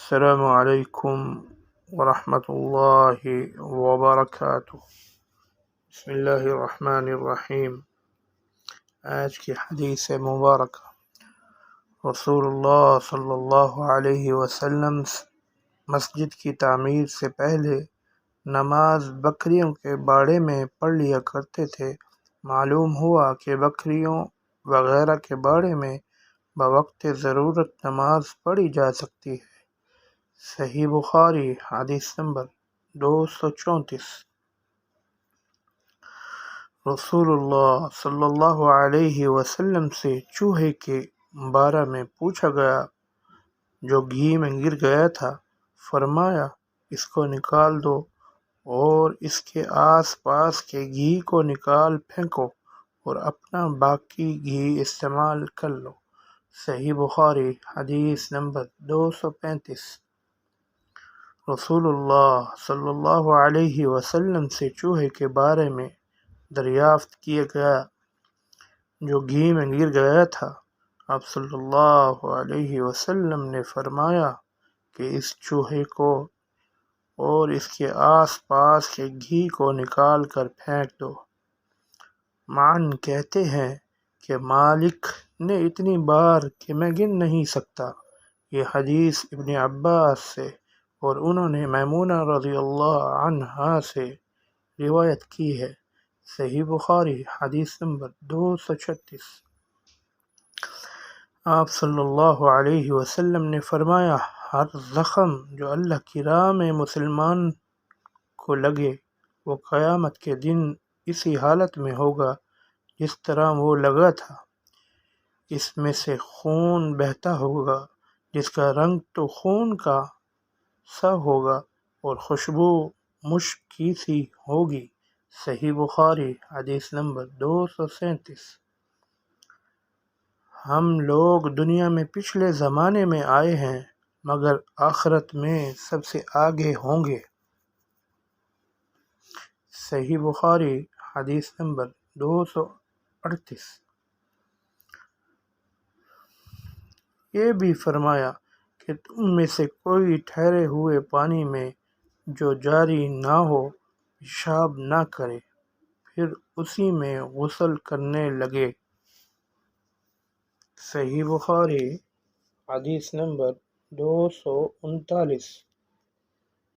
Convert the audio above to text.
السلام علیکم ورحمۃ اللہ وبرکاتہ۔ بسم اللہ الرحمن الرحیم۔ آج کی حدیث مبارکہ، رسول اللہ صلی اللہ علیہ وسلم مسجد کی تعمیر سے پہلے نماز بکریوں کے باڑے میں پڑھ لیا کرتے تھے۔ معلوم ہوا کہ بکریوں وغیرہ کے باڑے میں بوقت ضرورت نماز پڑھی جا سکتی ہے۔ صحیح بخاری، حدیث نمبر 234۔ رسول اللہ صلی اللہ علیہ وسلم سے چوہے کے بارے میں پوچھا گیا جو گھی میں گر گیا تھا۔ فرمایا، اس کو نکال دو اور اس کے آس پاس کے گھی کو نکال پھینکو اور اپنا باقی گھی استعمال کر لو۔ صحیح بخاری، حدیث نمبر 235۔ رسول اللہ صلی اللہ علیہ وسلم سے چوہے کے بارے میں دریافت کیا گیا جو گھی میں گر گیا تھا۔ آپ صلی اللہ علیہ وسلم نے فرمایا کہ اس چوہے کو اور اس کے آس پاس کے گھی کو نکال کر پھینک دو۔ معن کہتے ہیں کہ مالک نے اتنی بار کہ میں گن نہیں سکتا۔ یہ حدیث ابن عباس سے اور انہوں نے میمونہ رضی اللہ عنہا سے روایت کی ہے۔ صحیح بخاری، حدیث نمبر 236۔ آپ صلی اللہ علیہ وسلم نے فرمایا، ہر زخم جو اللہ کی راہ میں مسلمان کو لگے وہ قیامت کے دن اسی حالت میں ہوگا جس طرح وہ لگا تھا۔ اس میں سے خون بہتا ہوگا جس کا رنگ تو خون کا سا ہوگا اور خوشبو مشک کی سی ہوگی۔ صحیح بخاری، حدیث نمبر 237۔ ہم لوگ دنیا میں پچھلے زمانے میں آئے ہیں مگر آخرت میں سب سے آگے ہوں گے۔ صحیح بخاری، حدیث نمبر 238۔ یہ بھی فرمایا کہ تم میں سے کوئی ٹھہرے ہوئے پانی میں جو جاری نہ ہو پیشاب نہ کرے، پھر اسی میں غسل کرنے لگے۔ صحیح بخاری، حدیث نمبر 239۔